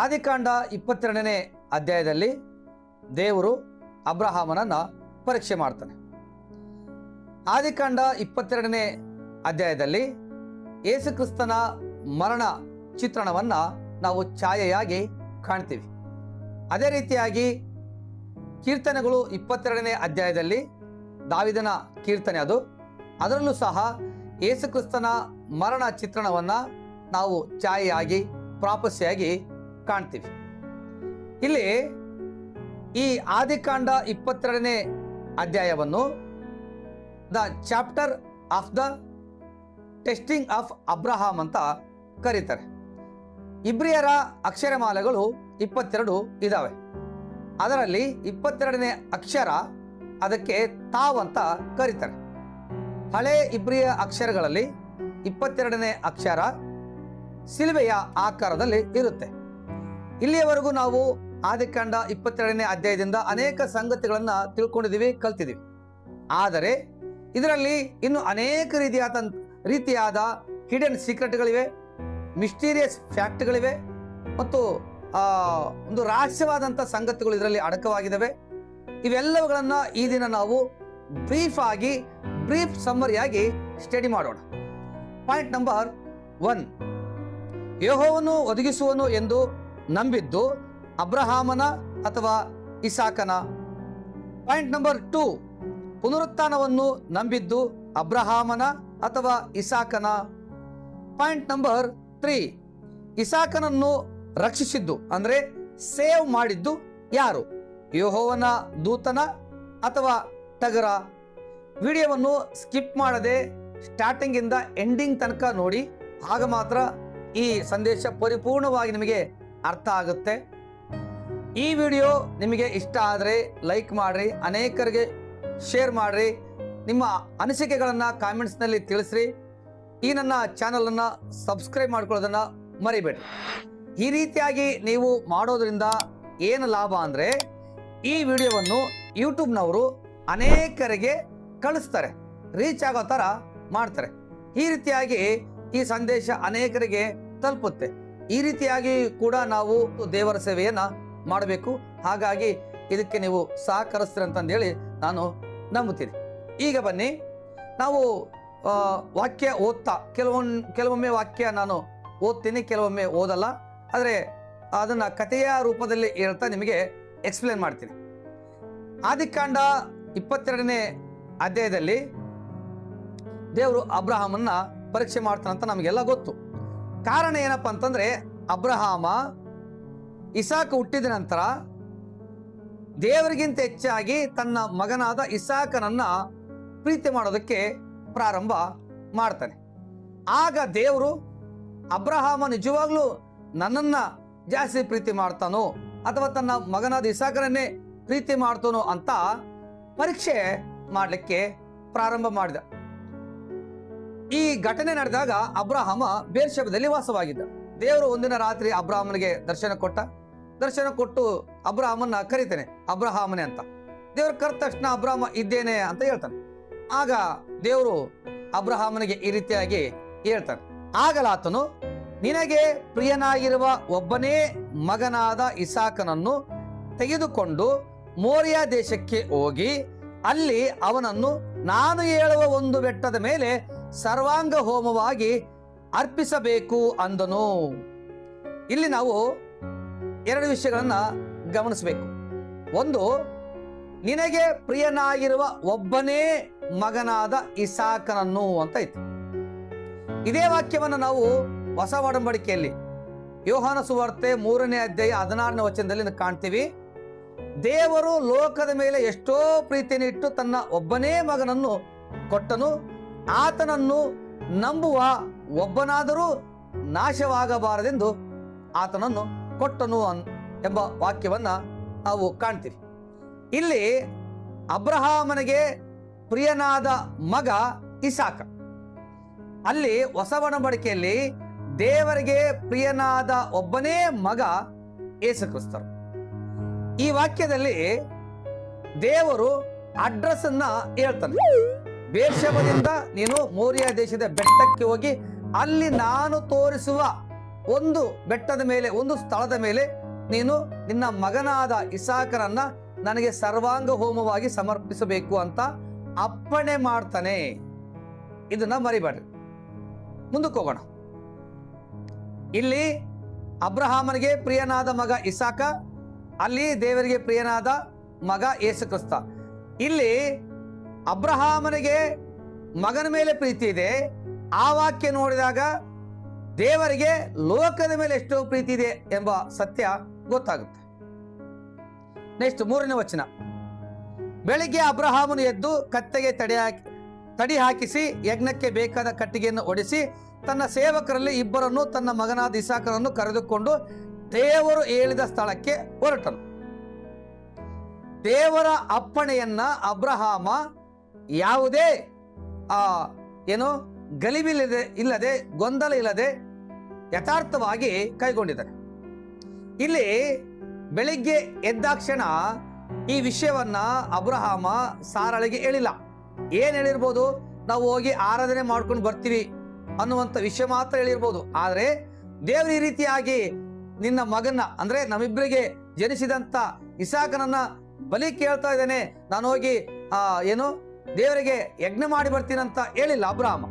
ಆದಿಕಾಂಡ 22ನೇ ಅಧ್ಯಾಯದಲ್ಲಿ ದೇವರು ಅಬ್ರಹಾಮನನ್ನು ಪರೀಕ್ಷೆ ಮಾಡ್ತಾನೆ. ಆದಿಕಾಂಡ 22ನೇ ಅಧ್ಯಾಯದಲ್ಲಿ ಯೇಸು ಕ್ರಿಸ್ತನ ಮರಣ ಚಿತ್ರಣವನ್ನು ನಾವು ಛಾಯೆಯಾಗಿ ಕಾಣ್ತೀವಿ. ಅದೇ ರೀತಿಯಾಗಿ ಕೀರ್ತನೆಗಳು 22ನೇ ಅಧ್ಯಾಯದಲ್ಲಿ ದಾವಿದನ ಕೀರ್ತನೆ ಅದರಲ್ಲೂ ಸಹ ಯೇಸು ಕ್ರಿಸ್ತನ ಮರಣ ಚಿತ್ರಣವನ್ನು ನಾವು ಛಾಯೆಯಾಗಿ ಪ್ರಾಪಸ್ಯಾಗಿ ಕಾಣ್ತೀವಿ. ಇಲ್ಲಿ ಈ ಆದಿಕಾಂಡ 22ನೇ ಅಧ್ಯಾಯವನ್ನು the chapter of the testing of Abraham ಅಂತ ಕರೀತಾರೆ. ಇಬ್ರಿಯರ ಅಕ್ಷರಮಾಲೆಗಳು 22 ಇದ್ದಾವೆ. ಅದರಲ್ಲಿ 22ನೇ ಅಕ್ಷರ ಅದಕ್ಕೆ ತಾವ್ ಅಂತ ಕರೀತಾರೆ. ಹಳೆ ಇಬ್ರಿಯ ಅಕ್ಷರಗಳಲ್ಲಿ 22ನೇ ಅಕ್ಷರ ಸಿಲುಬೆಯ ಆಕಾರದಲ್ಲಿ ಇರುತ್ತೆ. ಇಲ್ಲಿಯವರೆಗೂ ನಾವು ಆದಿಕಾಂಡ 22ನೇ ಅಧ್ಯಾಯದಿಂದ ಅನೇಕ ಸಂಗತಿಗಳನ್ನು ತಿಳ್ಕೊಂಡಿದ್ದೀವಿ, ಕಲ್ತಿದ್ದೀವಿ. ಆದರೆ ಇದರಲ್ಲಿ ಇನ್ನು ಅನೇಕ ರೀತಿಯಾದ ಹಿಡನ್ ಸೀಕ್ರೆಟ್ಗಳಿವೆ, ಮಿಸ್ಟೀರಿಯಸ್ ಫ್ಯಾಕ್ಟ್ಗಳಿವೆ ಮತ್ತು ಒಂದು ರಹಸ್ಯವಾದಂಥ ಸಂಗತಿಗಳು ಇದರಲ್ಲಿ ಅಡಕವಾಗಿದ್ದಾವೆ. ಇವೆಲ್ಲವುಗಳನ್ನು ಈ ದಿನ ನಾವು ಬ್ರೀಫ್ ಸಮ್ಮರಿಯಾಗಿ ಸ್ಟಡಿ ಮಾಡೋಣ. ಪಾಯಿಂಟ್ ನಂಬರ್ 1, ಯೆಹೋವನು ಒದಗಿಸುವನು ಎಂದು ನಂಬಿದ್ದು ಅಬ್ರಹಾಮನ ಅಥವಾ ಇಸಾಕನ. ಪಾಯಿಂಟ್ ನಂಬರ್ 2, ಪುನರುತ್ಥಾನವನ್ನು ನಂಬಿದ್ದು ಅಬ್ರಹಾಮನ ಅಥವಾ ಇಸಾಕನ. ಪಾಯಿಂಟ್ ನಂಬರ್ 3, ಇಸಾಕನನ್ನು ರಕ್ಷಿಸಿದ್ದು ಅಂದರೆ ಸೇವ್ ಮಾಡಿದ್ದು ಯಾರು, ಯೆಹೋವನ ದೂತನ ಅಥವಾ ಟಗರ. ವಿಡಿಯೋವನ್ನು ಸ್ಕಿಪ್ ಮಾಡದೆ ಸ್ಟಾರ್ಟಿಂಗ್ ಇಂದ ಎಂಡಿಂಗ್ ತನಕ ನೋಡಿ, ಆಗ ಮಾತ್ರ ಈ ಸಂದೇಶ ಪರಿಪೂರ್ಣವಾಗಿ ನಿಮಗೆ ಅರ್ಥ ಆಗುತ್ತೆ. ಈ ವಿಡಿಯೋ ನಿಮಗೆ ಇಷ್ಟ ಆದರೆ ಲೈಕ್ ಮಾಡಿರಿ, ಅನೇಕರಿಗೆ ಶೇರ್ ಮಾಡಿರಿ, ನಿಮ್ಮ ಅನಿಸಿಕೆಗಳನ್ನು ಕಾಮೆಂಟ್ಸ್ನಲ್ಲಿ ತಿಳಿಸ್ರಿ. ಈ ನನ್ನ ಚಾನಲನ್ನು ಸಬ್ಸ್ಕ್ರೈಬ್ ಮಾಡ್ಕೊಳ್ಳೋದನ್ನು ಮರಿಬೇಡಿ. ಈ ರೀತಿಯಾಗಿ ನೀವು ಮಾಡೋದ್ರಿಂದ ಏನು ಲಾಭ ಅಂದರೆ ಈ ವಿಡಿಯೋವನ್ನು ಯೂಟ್ಯೂಬ್ನವರು ಅನೇಕರಿಗೆ ಕಳಿಸ್ತಾರೆ, ರೀಚ್ ಆಗೋ ಥರ ಮಾಡ್ತಾರೆ. ಈ ರೀತಿಯಾಗಿ ಈ ಸಂದೇಶ ಅನೇಕರಿಗೆ ತಲುಪುತ್ತೆ. ಈ ರೀತಿಯಾಗಿ ಕೂಡ ನಾವು ದೇವರ ಸೇವೆಯನ್ನು ಮಾಡಬೇಕು. ಹಾಗಾಗಿ ಇದಕ್ಕೆ ನೀವು ಸಹಕರಿಸ್ತೀರಿ ಅಂತಂದೇಳಿ ನಾನು ನಂಬುತ್ತೀನಿ. ಈಗ ಬನ್ನಿ, ನಾವು ವಾಕ್ಯ ಓದ್ತಾ ಕೆಲವೊಮ್ಮೆ ವಾಕ್ಯ ನಾನು ಓದ್ತೀನಿ, ಕೆಲವೊಮ್ಮೆ ಓದಲ್ಲ. ಆದರೆ ಅದನ್ನು ಕಥೆಯ ರೂಪದಲ್ಲಿ ಹೇಳ್ತಾ ನಿಮಗೆ ಎಕ್ಸ್ಪ್ಲೇನ್ ಮಾಡ್ತೀನಿ. ಆದಿಕಾಂಡ 22ನೇ ಅಧ್ಯಾಯದಲ್ಲಿ ದೇವರು ಅಬ್ರಹಾಮನ್ನ ಪರೀಕ್ಷೆ ಮಾಡ್ತಾನಂತ ನಮಗೆಲ್ಲ ಗೊತ್ತು. ಕಾರಣ ಏನಪ್ಪ ಅಂತಂದ್ರೆ, ಅಬ್ರಹಾಮ ಇಸಾಕ ಹುಟ್ಟಿದ ನಂತರ ದೇವರಿಗಿಂತ ಹೆಚ್ಚಾಗಿ ತನ್ನ ಮಗನಾದ ಇಸಾಕನನ್ನ ಪ್ರೀತಿ ಮಾಡೋದಕ್ಕೆ ಪ್ರಾರಂಭ ಮಾಡ್ತಾನೆ. ಆಗ ದೇವರು ಅಬ್ರಹಾಮ ನಿಜವಾಗ್ಲೂ ನನ್ನನ್ನ ಜಾಸ್ತಿ ಪ್ರೀತಿ ಮಾಡ್ತಾನೋ ಅಥವಾ ತನ್ನ ಮಗನಾದ ಇಸಾಕನನ್ನೇ ಪ್ರೀತಿ ಮಾಡ್ತಾನೋ ಅಂತ ಪರೀಕ್ಷೆ ಮಾಡಲಿಕ್ಕೆ ಪ್ರಾರಂಭ ಮಾಡಿದ. ಈ ಘಟನೆ ನಡೆದಾಗ ಅಬ್ರಹಾಮ ಬೇರ್ಷೆಬದಲ್ಲಿ ವಾಸವಾಗಿದ್ದ. ದೇವರು ಒಂದಿನ ರಾತ್ರಿ ಅಬ್ರಹಾಮನಿಗೆ ದರ್ಶನ ಕೊಟ್ಟು ಅಬ್ರಹಾಮನ್ನ ಕರೀತಾನೆ, ಅಬ್ರಹಾಮನೆ ಅಂತ. ದೇವರು ಕರೆದ ತಕ್ಷಣ ಅಬ್ರಹಾಮ ಇದ್ದೇನೆ ಅಂತ ಹೇಳ್ತಾನೆ. ಆಗ ದೇವರು ಅಬ್ರಹಾಮನಿಗೆ ಈ ರೀತಿಯಾಗಿ ಹೇಳ್ತಾನೆ, ಆಗಲಾತನು ನಿನಗೆ ಪ್ರಿಯನಾಗಿರುವ ಒಬ್ಬನೇ ಮಗನಾದ ಇಸಾಕನನ್ನು ತೆಗೆದುಕೊಂಡು ಮೋರಿಯಾ ದೇಶಕ್ಕೆ ಹೋಗಿ ಅಲ್ಲಿ ಅವನನ್ನು ನಾನು ಹೇಳುವ ಒಂದು ಬೆಟ್ಟದ ಮೇಲೆ ಸರ್ವಾಂಗ ಹೋಮವಾಗಿ ಅರ್ಪಿಸಬೇಕು ಅಂದನು. ಇಲ್ಲಿ ನಾವು 2 ವಿಷಯಗಳನ್ನ ಗಮನಿಸಬೇಕು. ಒಂದು, ನಿನಗೆ ಪ್ರಿಯನಾಗಿರುವ ಒಬ್ಬನೇ ಮಗನಾದ ಇಸಾಕನನ್ನು ಅಂತ ಇತ್ತು. ಇದೇ ವಾಕ್ಯವನ್ನು ನಾವು ಹೊಸ ಒಡಂಬಡಿಕೆಯಲ್ಲಿ ಯೋಹಾನ ಸುವಾರ್ತೆ 3ನೇ ಅಧ್ಯಾಯ 16ನೇ ವಚನದಲ್ಲಿ ಕಾಣ್ತೀವಿ. ದೇವರು ಲೋಕದ ಮೇಲೆ ಎಷ್ಟೋ ಪ್ರೀತಿಯನ್ನು ಇಟ್ಟು ತನ್ನ ಒಬ್ಬನೇ ಮಗನನ್ನು ಕೊಟ್ಟನು, ಆತನನ್ನು ನಂಬುವ ಒಬ್ಬನಾದರೂ ನಾಶವಾಗಬಾರದೆಂದು ಆತನನ್ನು ಕೊಟ್ಟನು ಎಂಬ ವಾಕ್ಯವನ್ನ ನಾವು ಕಾಣ್ತೀವಿ. ಇಲ್ಲಿ ಅಬ್ರಹಾಮನಿಗೆ ಪ್ರಿಯನಾದ ಮಗ ಇಸಾಕ. ಅಲ್ಲಿ ಹೊಸ ಒಡಂಬಡಿಕೆಯಲ್ಲಿ ದೇವರಿಗೆ ಪ್ರಿಯನಾದ ಒಬ್ಬನೇ ಮಗ ಯೇಸು ಕ್ರಿಸ್ತರು. ಈ ವಾಕ್ಯದಲ್ಲಿ ದೇವರು ಅಡ್ರೆಸ್ ಅನ್ನ ಹೇಳ್ತಾನೆ. ಬೇರ್ಷೆಬದಿಂದ ನೀನು ಮೋರಿಯಾ ದೇಶದ ಬೆಟ್ಟಕ್ಕೆ ಹೋಗಿ ಅಲ್ಲಿ ನಾನು ತೋರಿಸುವ ಒಂದು ಬೆಟ್ಟದ ಮೇಲೆ, ಒಂದು ಸ್ಥಳದ ಮೇಲೆ ನೀನು ನಿನ್ನ ಮಗನಾದ ಇಸಾಕನನ್ನ ನನಗೆ ಸರ್ವಾಂಗ ಹೋಮವಾಗಿ ಸಮರ್ಪಿಸಬೇಕು ಅಂತ ಅಪ್ಪಣೆ ಮಾಡ್ತಾನೆ. ಇದನ್ನ ಮರಿಬೇಡ್ರಿ. ಮುಂದಕ್ಕೆ ಹೋಗೋಣ. ಇಲ್ಲಿ ಅಬ್ರಹಾಮನಿಗೆ ಪ್ರಿಯನಾದ ಮಗ ಇಸಾಕ, ಅಲ್ಲಿ ದೇವರಿಗೆ ಪ್ರಿಯನಾದ ಮಗ ಯೇಸು ಕ್ರಿಸ್ತ. ಇಲ್ಲಿ ಅಬ್ರಹಾಮನಿಗೆ ಮಗನ ಮೇಲೆ ಪ್ರೀತಿ ಇದೆ. ಆ ವಾಕ್ಯ ನೋಡಿದಾಗ ದೇವರಿಗೆ ಲೋಕದ ಮೇಲೆ ಎಷ್ಟೋ ಪ್ರೀತಿ ಇದೆ ಎಂಬ ಸತ್ಯ ಗೊತ್ತಾಗುತ್ತೆ. ನೆಕ್ಸ್ಟ್ 3ನೇ ವಚನ. ಬೆಳಿಗ್ಗೆ ಅಬ್ರಹಾಮನು ಎದ್ದು ಕತ್ತೆಗೆ ತಡಿ ಹಾಕಿಸಿ ಯಜ್ಞಕ್ಕೆ ಬೇಕಾದ ಕಟ್ಟಿಗೆಯನ್ನು ಒಡಿಸಿ ತನ್ನ ಸೇವಕರಲ್ಲಿ ಇಬ್ಬರನ್ನು ತನ್ನ ಮಗನಾದ ಇಸಾಕನನ್ನು ಕರೆದುಕೊಂಡು ದೇವರು ಹೇಳಿದ ಸ್ಥಳಕ್ಕೆ ಹೊರಟನು. ದೇವರ ಅಪ್ಪಣೆಯನ್ನ ಅಬ್ರಹಾಮ ಯಾವುದೇ ಇಲ್ಲದೆ ಗೊಂದಲ ಇಲ್ಲದೆ ಯಥಾರ್ಥವಾಗಿ ಕೈಗೊಂಡಿದ್ದಾನೆ. ಇಲ್ಲಿ ಬೆಳಿಗ್ಗೆ ಎದ್ದಾಕ್ಷಣ ಈ ವಿಷಯವನ್ನ ಅಬ್ರಹಾಮ ಸಾರಳಿಗೆ ಹೇಳಿಲ್ಲ. ಏನ್ ಹೇಳಿರ್ಬೋದು, ನಾವು ಹೋಗಿ ಆರಾಧನೆ ಮಾಡ್ಕೊಂಡು ಬರ್ತೀವಿ ಅನ್ನುವಂಥ ವಿಷಯ ಮಾತ್ರ ಹೇಳಿರ್ಬೋದು. ಆದ್ರೆ ದೇವರು ಈ ರೀತಿಯಾಗಿ ನಿನ್ನ ಮಗನ್ನ, ಅಂದ್ರೆ ನಮ್ಮಿಬ್ಬರಿಗೆ ಜನಿಸಿದಂತ ಇಸಾಕನನ್ನ ಬಲಿ ಕೇಳ್ತಾ ಇದ್ದೇನೆ, ನಾನು ಹೋಗಿ ದೇವರಿಗೆ ಯಜ್ಞ ಮಾಡಿ ಬರ್ತೀನಂತ ಹೇಳಿಲ್ಲ ಅಬ್ರಹಾಮ.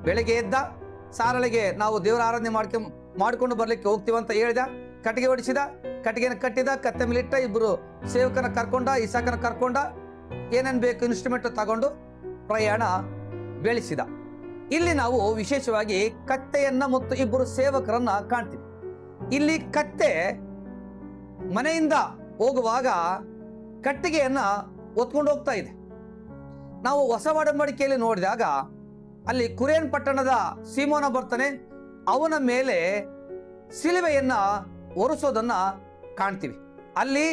ಬೆಳಗ್ಗೆ ಎದ್ದ, ಸಾರಳಿಗೆ ನಾವು ದೇವರ ಆರಾಧನೆ ಮಾಡ್ಕೊಂಡು ಬರ್ಲಿಕ್ಕೆ ಹೋಗ್ತೀವಂತ ಹೇಳಿದ, ಕಟ್ಟಿಗೆ ಹೊಡಿಸಿದ, ಕಟ್ಟಿಗೆನ ಕಟ್ಟಿದ, ಕತ್ತೆ ಮೇಲಿಟ್ಟ, ಇಬ್ಬರು ಸೇವಕನ ಕರ್ಕೊಂಡ, ಇಸಾಕನ ಕರ್ಕೊಂಡ, ಏನೇನ್ ಬೇಕು ಇನ್ಸ್ಟ್ರೂಮೆಂಟ್ ತಗೊಂಡು ಪ್ರಯಾಣ ಬೆಳೆಸಿದ. ಇಲ್ಲಿ ನಾವು ವಿಶೇಷವಾಗಿ ಕತ್ತೆಯನ್ನ ಮತ್ತು ಇಬ್ಬರು ಸೇವಕರನ್ನ ಕಾಣ್ತೀವಿ. ಇಲ್ಲಿ ಕತ್ತೆ ಮನೆಯಿಂದ ಹೋಗುವಾಗ ಕಟ್ಟಿಗೆಯನ್ನ ಹೊತ್ಕೊಂಡು ಹೋಗ್ತಾ ಇದೆ. ನಾವು ಹೊಸ ಒಡಂಬಡಿಕೆಯಲ್ಲಿ ನೋಡಿದಾಗ ಅಲ್ಲಿ ಕುರೇನ್ ಪಟ್ಟಣದ ಸೀಮೋನ ಬರ್ತಾನೆ, ಅವನ ಮೇಲೆ ಸಿಲುಬೆಯನ್ನ ಹೊರಿಸೋದನ್ನ ಕಾಣ್ತೀವಿ. ಅಲ್ಲಿ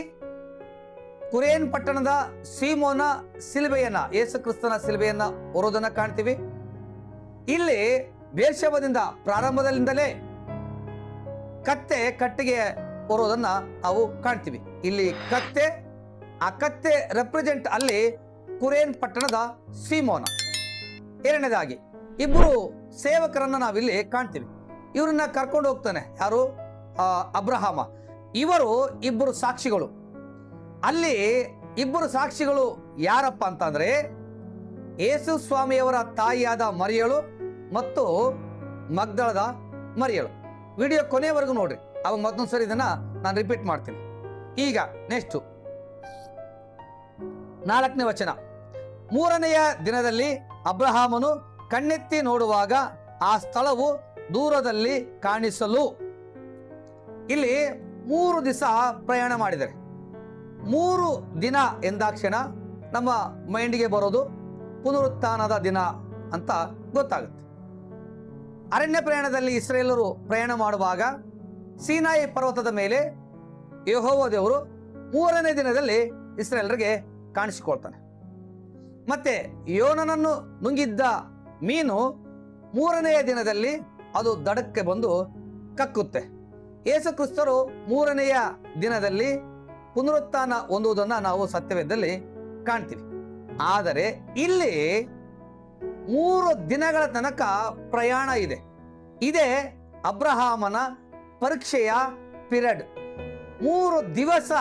ಕುರೇನ್ ಪಟ್ಟಣದ ಸೀಮೋನ ಸಿಲುಬೆಯನ್ನ, ಯೇಸು ಕ್ರಿಸ್ತನ ಸಿಲುಬೆಯನ್ನ ಹೊರೋದನ್ನ ಕಾಣ್ತೀವಿ. ಇಲ್ಲಿ ಬೇರ್ಷೆಬದಿಂದ ಪ್ರಾರಂಭದಲ್ಲಿಂದಲೇ ಕತ್ತೆ ಕಟ್ಟಿಗೆ ಹೊರೋದನ್ನ ನಾವು ಕಾಣ್ತೀವಿ. ಇಲ್ಲಿ ಕತ್ತೆ, ಆ ಕತ್ತೆ ರೆಪ್ರೆಸೆಂಟ್ ಅಲ್ಲಿ ಕುರೇನ್ ಪಟ್ಟಣದ ಸೀಮೋನ. ಎರಡನೇದಾಗಿ ಇಬ್ಬರು ಸೇವಕರನ್ನ ನಾವಿಲ್ಲಿ ಕಾಣ್ತೀವಿ. ಇವರನ್ನ ಕರ್ಕೊಂಡು ಹೋಗ್ತಾನೆ ಯಾರು? ಅಬ್ರಹಾಮ. ಇವರು ಇಬ್ಬರು ಸಾಕ್ಷಿಗಳು. ಅಲ್ಲಿ ಇಬ್ಬರು ಸಾಕ್ಷಿಗಳು ಯಾರಪ್ಪ ಅಂತಂದ್ರೆ ಯೇಸು ಸ್ವಾಮಿಯವರ ತಾಯಿಯಾದ ಮರಿಯಳು ಮತ್ತು ಮಗ್ದಳದ ಮರಿಯಳು. ವಿಡಿಯೋ ಕೊನೆಯವರೆಗೂ ನೋಡ್ರಿ, ಅವಾಗ ಮತ್ತೊಂದ್ಸರಿ ಇದನ್ನ ನಾನು ರಿಪೀಟ್ ಮಾಡ್ತೀನಿ. ಈಗ ನೆಕ್ಸ್ಟ್ 4ನೇ ವಚನ. 3ನೆಯ ದಿನದಲ್ಲಿ ಅಬ್ರಹಾಮನು ಕಣ್ಣೆತ್ತಿ ನೋಡುವಾಗ ಆ ಸ್ಥಳವು ದೂರದಲ್ಲಿ ಕಾಣಿಸಲು. ಇಲ್ಲಿ 3 ದಿವಸ ಪ್ರಯಾಣ ಮಾಡಿದ್ದಾರೆ. 3 ದಿನ ಎಂದಾಕ್ಷಣ ನಮ್ಮ ಮೈಂಡಿಗೆ ಬರೋದು ಪುನರುತ್ಥಾನದ ದಿನ ಅಂತ ಗೊತ್ತಾಗುತ್ತೆ. ಅರಣ್ಯ ಪ್ರಯಾಣದಲ್ಲಿ ಇಸ್ರೇಲರು ಪ್ರಯಾಣ ಮಾಡುವಾಗ ಸೀನಾಯಿ ಪರ್ವತದ ಮೇಲೆ ಯೆಹೋವ ದೇವರು 3ನೇ ದಿನದಲ್ಲಿ ಇಸ್ರೇಲರಿಗೆ ಕಾಣಿಸಿಕೊಳ್ತಾನೆ. ಮತ್ತೆ ಯೋನನನ್ನು ನುಂಗಿದ್ದ ಮೀನು 3ನೆಯ ದಿನದಲ್ಲಿ ಅದು ದಡಕ್ಕೆ ಬಂದು ಕಕ್ಕುತ್ತೆ. ಯೇಸು ಕ್ರಿಸ್ತರು 3ನೆಯ ದಿನದಲ್ಲಿ ಪುನರುತ್ಥಾನ ಹೊಂದುವುದನ್ನು ನಾವು ಸತ್ಯವೇದದಲ್ಲಿ ಕಾಣ್ತೀವಿ. ಆದರೆ ಇಲ್ಲಿ 3 ದಿನಗಳ ತನಕ ಪ್ರಯಾಣ ಇದೆ. ಇದೇ ಅಬ್ರಹಾಮನ ಪರೀಕ್ಷೆಯ ಪೀರಿಯಡ್. 3 ದಿವಸ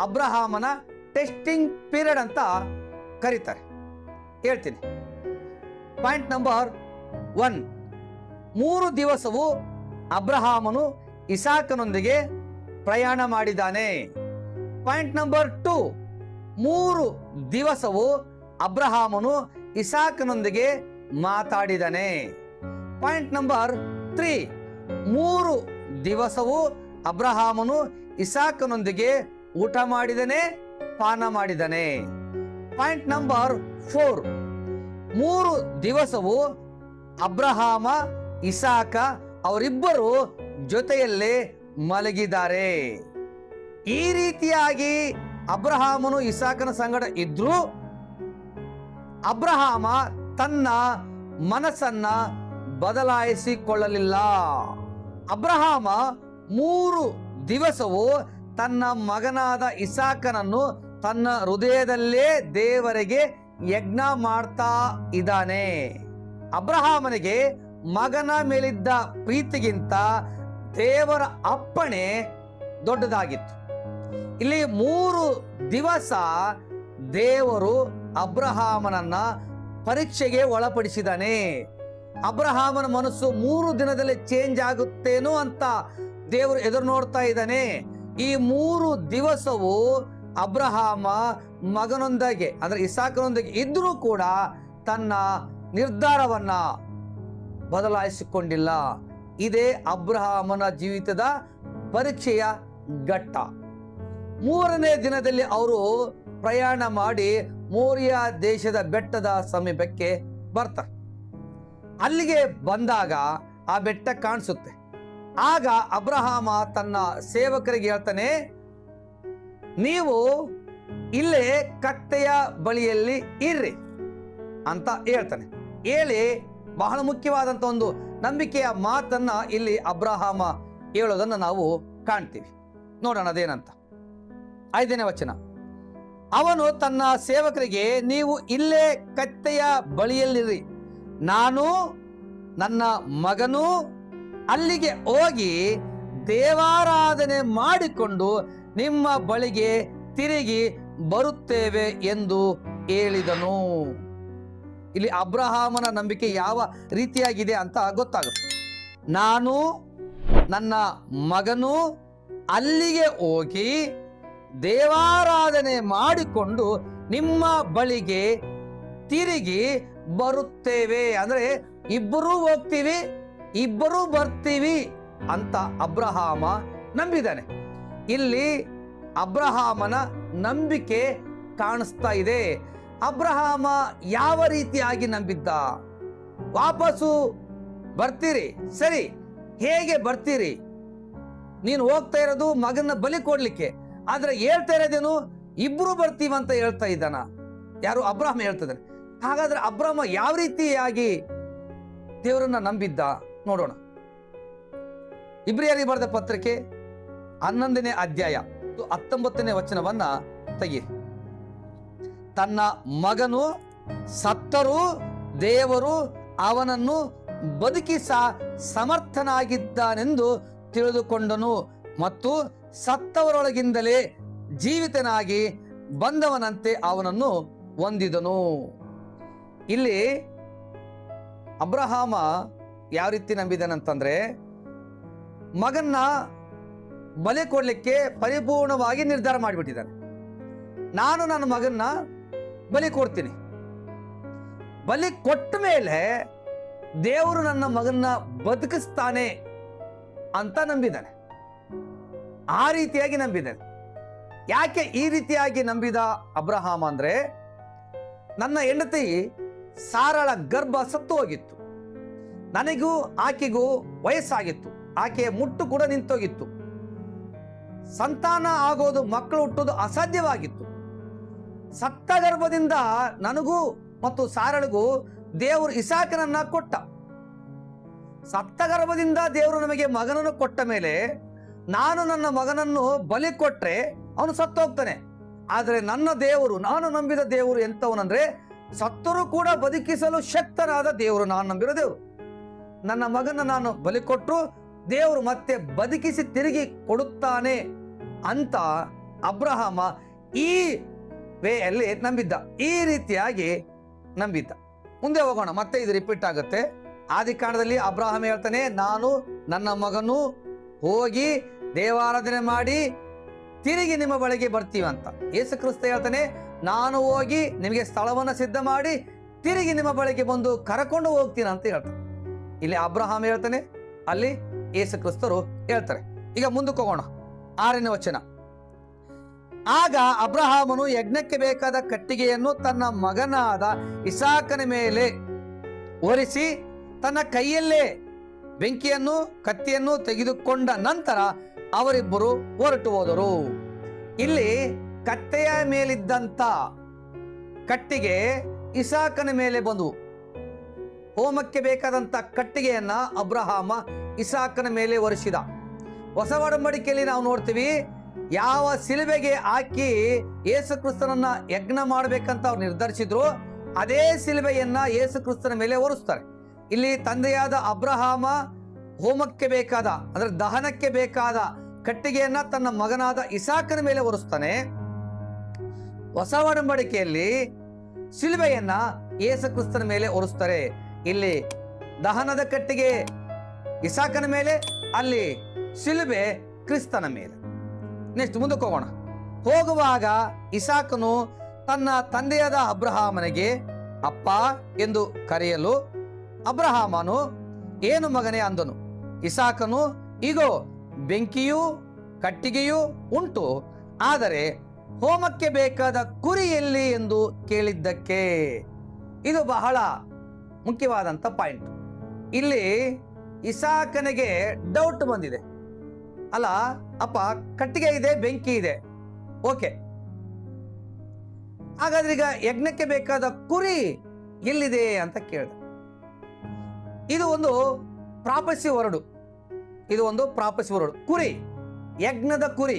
ಅಬ್ರಹಾಮನ ಟೆಸ್ಟಿಂಗ್ ಪೀರಿಯಡ್ ಅಂತ ಕರೀತಾರೆ. ಹೇಳ್ತೀನಿ. ಪಾಯಿಂಟ್ ನಂಬರ್ 1, 3 ದಿವಸವು ಅಬ್ರಹಾಮನು ಇಸಾಕನೊಂದಿಗೆ ಪ್ರಯಾಣ ಮಾಡಿದ್ದಾನೆ. ಪಾಯಿಂಟ್ ನಂಬರ್ 2, 3 ದಿವಸವು ಅಬ್ರಹಾಮನು ಇಸಾಕನೊಂದಿಗೆ ಮಾತಾಡಿದಾನೆ. ಪಾಯಿಂಟ್ ನಂಬರ್ 3, 3 ದಿವಸವು ಅಬ್ರಹಾಮನು ಇಸಾಕನೊಂದಿಗೆ ಊಟ ಮಾಡಿದನೆ, ಪಾನ ಮಾಡಿದನೆ. ಪಾಯಿಂಟ್ ನಂಬರ್ 4, 3 ದಿವಸವು ಅಬ್ರಹಾಮ ಇಸಾಕ ಅವರಿಬ್ಬರು ಜೊತೆಯಲ್ಲೇ ಮಲಗಿದ್ದಾರೆ. ಈ ರೀತಿಯಾಗಿ ಅಬ್ರಹಾಮನು ಇಸಾಕನ ಸಂಗಡ ಇದ್ರು ಅಬ್ರಹಾಮ ತನ್ನ ಮನಸ್ಸನ್ನ ಬದಲಾಯಿಸಿಕೊಳ್ಳಲಿಲ್ಲ. ಅಬ್ರಹಾಮ 3 ದಿವಸವು ತನ್ನ ಮಗನಾದ ಇಸಾಕನನ್ನು ತನ್ನ ಹೃದಯದಲ್ಲೇ ದೇವರಿಗೆ ಯಜ್ಞ ಮಾಡ್ತಾ ಇದ್ದಾನೆ. ಅಬ್ರಹಾಮನಿಗೆ ಮಗನ ಮೇಲಿದ್ದ ಪ್ರೀತಿಗಿಂತ ದೇವರ ಅಪ್ಪಣೆ ದೊಡ್ಡದಾಗಿತ್ತು. ಇಲ್ಲಿ 3 ದಿವಸ ದೇವರು ಅಬ್ರಹಾಮನನ್ನ ಪರೀಕ್ಷೆಗೆ ಒಳಪಡಿಸಿದಾನೆ. ಅಬ್ರಹಾಮನ ಮನಸ್ಸು 3 ದಿನದಲ್ಲಿ ಚೇಂಜ್ ಆಗುತ್ತೇನೋ ಅಂತ ದೇವರು ಎದುರು ನೋಡ್ತಾ ಇದ್ದಾನೆ. ಈ 3 ದಿವಸವು ಅಬ್ರಹಾಮ ಮಗನೊಂದಿಗೆ ಅಂದ್ರೆ ಇಸಾಕನೊಂದಿಗೆ ಇದ್ರೂ ಕೂಡ ತನ್ನ ನಿರ್ಧಾರವನ್ನ ಬದಲಾಯಿಸಿಕೊಂಡಿಲ್ಲ. ಇದೇ ಅಬ್ರಹಾಮನ ಜೀವಿತದ ಪರೀಕ್ಷೆಯ ಘಟ್ಟ. 3ನೇ ದಿನದಲ್ಲಿ ಅವರು ಪ್ರಯಾಣ ಮಾಡಿ ಮೋರಿಯಾ ದೇಶದ ಬೆಟ್ಟದ ಸಮೀಪಕ್ಕೆ ಬರ್ತಾರೆ. ಅಲ್ಲಿಗೆ ಬಂದಾಗ ಆ ಬೆಟ್ಟ ಕಾಣಿಸುತ್ತೆ. ಆಗ ಅಬ್ರಹಾಮ ತನ್ನ ಸೇವಕರಿಗೆ ಹೇಳ್ತಾನೆ, ನೀವು ಇಲ್ಲೇ ಕತ್ತೆಯ ಬಳಿಯಲ್ಲಿ ಇರ್ರಿ ಅಂತ ಹೇಳ್ತಾನೆ. ಹೇಳಿ ಬಹಳ ಮುಖ್ಯವಾದಂತ ಒಂದು ನಂಬಿಕೆಯ ಮಾತನ್ನ ಇಲ್ಲಿ ಅಬ್ರಹಾಮ ಹೇಳೋದನ್ನ ನಾವು ಕಾಣ್ತೀವಿ. ನೋಡೋಣ ಅದೇನಂತ. 5ನೇ ವಚನ. ಅವನು ತನ್ನ ಸೇವಕರಿಗೆ, ನೀವು ಇಲ್ಲೇ ಕತ್ತೆಯ ಬಳಿಯಲ್ಲಿರ್ರಿ, ನಾನು ನನ್ನ ಮಗನು ಅಲ್ಲಿಗೆ ಹೋಗಿ ದೇವಾರಾಧನೆ ಮಾಡಿಕೊಂಡು ನಿಮ್ಮ ಬಳಿಗೆ ತಿರುಗಿ ಬರುತ್ತೇವೆ ಎಂದು ಹೇಳಿದನು. ಇಲ್ಲಿ ಅಬ್ರಹಾಮನ ನಂಬಿಕೆ ಯಾವ ರೀತಿಯಾಗಿದೆ ಅಂತ ಗೊತ್ತಾಗುತ್ತೆ. ನಾನು ನನ್ನ ಮಗನು ಅಲ್ಲಿಗೆ ಹೋಗಿ ದೇವಾರಾಧನೆ ಮಾಡಿಕೊಂಡು ನಿಮ್ಮ ಬಳಿಗೆ ತಿರುಗಿ ಬರುತ್ತೇವೆ ಅಂದ್ರೆ ಇಬ್ಬರೂ ಹೋಗ್ತೀವಿ, ಇಬ್ಬರೂ ಬರ್ತೀವಿ ಅಂತ ಅಬ್ರಹಾಮ ನಂಬಿದ್ದಾನೆ. ಇಲ್ಲಿ ಅಬ್ರಹಾಮನ ನಂಬಿಕೆ ಕಾಣಿಸ್ತಾ ಇದೆ. ಅಬ್ರಹಾಮ ಯಾವ ರೀತಿಯಾಗಿ ನಂಬಿದ್ದ? ವಾಪಸ್ಸು ಬರ್ತೀರಿ, ಸರಿ, ಹೇಗೆ ಬರ್ತೀರಿ? ನೀನು ಹೋಗ್ತಾ ಇರೋದು ಮಗನ ಬಲಿ ಕೊಡ್ಲಿಕ್ಕೆ, ಆದ್ರೆ ಹೇಳ್ತಾ ಇರೋದೇನು ಇಬ್ರು ಬರ್ತೀವಂತ ಹೇಳ್ತಾ ಇದ್ದಾನ. ಯಾರು? ಅಬ್ರಹಾಮ ಹೇಳ್ತಿದ್ದಾನೆ. ಹಾಗಾದ್ರೆ ಅಬ್ರಹಾಮ ಯಾವ ರೀತಿಯಾಗಿ ದೇವರನ್ನ ನಂಬಿದ್ದ ನೋಡೋಣ. ಇಬ್ರಿಯರಿಗೆ ಬರೆದ ಪತ್ರಿಕೆ 11ನೇ ಅಧ್ಯಾಯ 19ನೇ ವಚನವನ್ನ ತೆಗೀರಿ. ತನ್ನ ಮಗನು ಸತ್ತರೂ ದೇವರು ಅವನನ್ನು ಬದುಕಿಸ ಸಮರ್ಥನಾಗಿದ್ದಾನೆಂದು ತಿಳಿದುಕೊಂಡನು ಮತ್ತು ಸತ್ತವರೊಳಗಿಂದಲೇ ಜೀವಿತನಾಗಿ ಬಂದವನಂತೆ ಅವನನ್ನು ಹೊಂದಿದನು. ಇಲ್ಲಿ ಅಬ್ರಹಾಮ ಯಾವ ರೀತಿ ನಂಬಿದನಂತಂದ್ರೆ, ಮಗನ್ನ ಬಲಿ ಕೊಡ್ಲಿಕ್ಕೆ ಪರಿಪೂರ್ಣವಾಗಿ ನಿರ್ಧಾರ ಮಾಡಿಬಿಟ್ಟಿದ್ದಾನೆ. ನಾನು ನನ್ನ ಮಗನ್ನ ಬಲಿ ಕೊಡ್ತೀನಿ, ಬಲಿ ಕೊಟ್ಟ ಮೇಲೆ ದೇವರು ನನ್ನ ಮಗನ್ನ ಬದುಕಿಸ್ತಾನೆ ಅಂತ ನಂಬಿದ್ದಾನೆ. ಆ ರೀತಿಯಾಗಿ ನಂಬಿದ್ದಾನೆ. ಯಾಕೆ ಈ ರೀತಿಯಾಗಿ ನಂಬಿದ ಅಬ್ರಹಾಮ ಅಂದ್ರೆ, ನನ್ನ ಹೆಂಡತಿ ಸಾರಳ ಗರ್ಭ ಸತ್ತು ಹೋಗಿತ್ತು, ನನಗೂ ಆಕೆಗೂ ವಯಸ್ಸಾಗಿತ್ತು, ಆಕೆಯ ಮುಟ್ಟು ಕೂಡ ನಿಂತೋಗಿತ್ತು, ಸಂತಾನ ಆಗೋದು, ಮಕ್ಕಳು ಹುಟ್ಟೋದು ಅಸಾಧ್ಯವಾಗಿತ್ತು. ಸತ್ತ ಗರ್ಭದಿಂದ ನನಗೂ ಮತ್ತು ಸಾರಳಿಗೂ ದೇವರು ಇಸಾಕನನ್ನ ಕೊಟ್ಟ. ಸತ್ತ ಗರ್ಭದಿಂದ ದೇವರು ನಮಗೆ ಮಗನನ್ನು ಕೊಟ್ಟ ಮೇಲೆ ನಾನು ನನ್ನ ಮಗನನ್ನು ಬಲಿ ಕೊಟ್ರೆ ಅವನು ಸತ್ತೋಗ್ತಾನೆ. ಆದ್ರೆ ನನ್ನ ದೇವರು, ನಾನು ನಂಬಿದ ದೇವರು ಎಂತವನಂದ್ರೆ, ಸತ್ತರೂ ಕೂಡ ಬದುಕಿಸಲು ಶಕ್ತನಾದ ದೇವರು ನಾನು ನಂಬಿರೋ ದೇವರು. ನನ್ನ ಮಗನ ನಾನು ಬಲಿ ಕೊಟ್ಟರು ದೇವರು ಮತ್ತೆ ಬದುಕಿಸಿ ತಿರುಗಿ ಕೊಡುತ್ತಾನೆ ಅಂತ ಅಬ್ರಹಾಮ ಈ ವೇಯಲ್ಲಿ ನಂಬಿದ್ದ, ಈ ರೀತಿಯಾಗಿ ನಂಬಿದ್ದ. ಮುಂದೆ ಹೋಗೋಣ, ಮತ್ತೆ ಇದು ರಿಪೀಟ್ ಆಗುತ್ತೆ. ಆದಿಕಾಂಡದಲ್ಲಿ ಅಬ್ರಹಾಮ ಹೇಳ್ತಾನೆ, ನಾನು ನನ್ನ ಮಗನು ಹೋಗಿ ದೇವಾರಾಧನೆ ಮಾಡಿ ತಿರುಗಿ ನಿಮ್ಮ ಬಳಿಗೆ ಬರ್ತೀವಿ ಅಂತ. ಯೇಸು ಕ್ರಿಸ್ತ ಹೇಳ್ತಾನೆ, ನಾನು ಹೋಗಿ ನಿಮಗೆ ಸ್ಥಳವನ್ನು ಸಿದ್ಧ ಮಾಡಿ ತಿರುಗಿ ನಿಮ್ಮ ಬಳಿಗೆ ಬಂದು ಕರಕೊಂಡು ಹೋಗ್ತೀನಿ ಅಂತ ಹೇಳ್ತಾನೆ. ಇಲ್ಲಿ ಅಬ್ರಹಾಮ ಹೇಳ್ತಾನೆ, ಅಲ್ಲಿ ಯೇಸು ಕ್ರಿಸ್ತರು ಹೇಳ್ತಾರೆ. ಈಗ ಮುಂದಕ್ಕೆ ಹೋಗೋಣ. 6ನೇ ವಚನ. ಆಗ ಅಬ್ರಹಾಮನು ಯಜ್ಞಕ್ಕೆ ಬೇಕಾದ ಕಟ್ಟಿಗೆಯನ್ನು ತನ್ನ ಮಗನಾದ ಇಸಾಕನ ಮೇಲೆ ಒರೆಸಿ ತನ್ನ ಕೈಯಲ್ಲೇ ಬೆಂಕಿಯನ್ನು ಕತ್ತಿಯನ್ನು ತೆಗೆದುಕೊಂಡ ನಂತರ ಅವರಿಬ್ಬರು ಹೊರಟು ಹೋದರು. ಇಲ್ಲಿ ಕತ್ತೆಯ ಮೇಲಿದ್ದಂತ ಕಟ್ಟಿಗೆ ಇಸಾಕನ ಮೇಲೆ ಬಂದು, ಹೋಮಕ್ಕೆ ಬೇಕಾದಂತ ಕಟ್ಟಿಗೆಯನ್ನ ಅಬ್ರಹಾಮ ಇಸಾಕನ ಮೇಲೆ ಒರೆಸಿದ. ಹೊಸ ಒಡಂಬಡಿಕೆಯಲ್ಲಿ ನಾವು ನೋಡ್ತೀವಿ, ಯಾವ ಸಿಲುಬೆಗೆ ಹಾಕಿ ಯೇಸು ಕ್ರಿಸ್ತನನ್ನ ಯಜ್ಞ ಮಾಡ್ಬೇಕಂತ ಅವ್ರು ನಿರ್ಧರಿಸಿದ್ರು, ಅದೇ ಸಿಲುಬೆಯನ್ನ ಯೇಸು ಕ್ರಿಸ್ತನ ಮೇಲೆ ಒರೆಸ್ತಾರೆ. ಇಲ್ಲಿ ತಂದೆಯಾದ ಅಬ್ರಹಾಮ ಹೋಮಕ್ಕೆ ಬೇಕಾದ ಅಂದ್ರೆ ದಹನಕ್ಕೆ ಬೇಕಾದ ಕಟ್ಟಿಗೆಯನ್ನ ತನ್ನ ಮಗನಾದ ಇಸಾಕನ ಮೇಲೆ ಹೊರಿಸ್ತಾನೆ. ಹೊಸ ಒಡಂಬಡಿಕೆಯಲ್ಲಿ ಶಿಲುಬೆಯನ್ನ ಯೇಸು ಕ್ರಿಸ್ತನ ಮೇಲೆ ಹೊರಿಸ್ತಾರೆ. ಇಲ್ಲಿ ದಹನದ ಕಟ್ಟಿಗೆ ಇಸಾಕನ ಮೇಲೆ, ಅಲ್ಲಿ ಶಿಲುಬೆ ಕ್ರಿಸ್ತನ ಮೇಲೆ. ನೆಕ್ಸ್ಟ್ ಮುಂದಕ್ಕೆ ಹೋಗೋಣ. ಹೋಗುವಾಗ ಇಸಾಕನು ತನ್ನ ತಂದೆಯಾದ ಅಬ್ರಹಾಮನಿಗೆ ಅಪ್ಪ ಎಂದು ಕರೆಯಲು ಅಬ್ರಹಾಮನು ಏನು ಮಗನೇ ಅಂದನು. ಇಸಾಕನು ಇಗೋ ಬೆಂಕಿಯೂ ಕಟ್ಟಿಗೆಯೂ ಉಂಟು, ಆದರೆ ಹೋಮಕ್ಕೆ ಬೇಕಾದ ಕುರಿ ಎಲ್ಲಿ ಎಂದು ಕೇಳಿದ್ದಕ್ಕೆ. ಇದು ಬಹಳ ಮುಖ್ಯವಾದಂತ ಪಾಯಿಂಟ್. ಇಲ್ಲಿ ಇಸಾಕನಿಗೆ ಡೌಟ್ ಬಂದಿದೆ. ಅಲ್ಲ ಅಪ್ಪ, ಕಟ್ಟಿಗೆ ಇದೆ, ಬೆಂಕಿ ಇದೆ, ಓಕೆ, ಹಾಗಾದ್ರೆ ಈಗ ಯಜ್ಞಕ್ಕೆ ಬೇಕಾದ ಕುರಿ ಎಲ್ಲಿದೆ ಅಂತ ಕೇಳಿದ. ಇದು ಒಂದು ಪ್ರಾಪಸಿ ಹೊರಡು, ಇದು ಒಂದು ಪ್ರಾಪಸಿ ಹೊರಡು. ಕುರಿ, ಯಜ್ಞದ ಕುರಿ.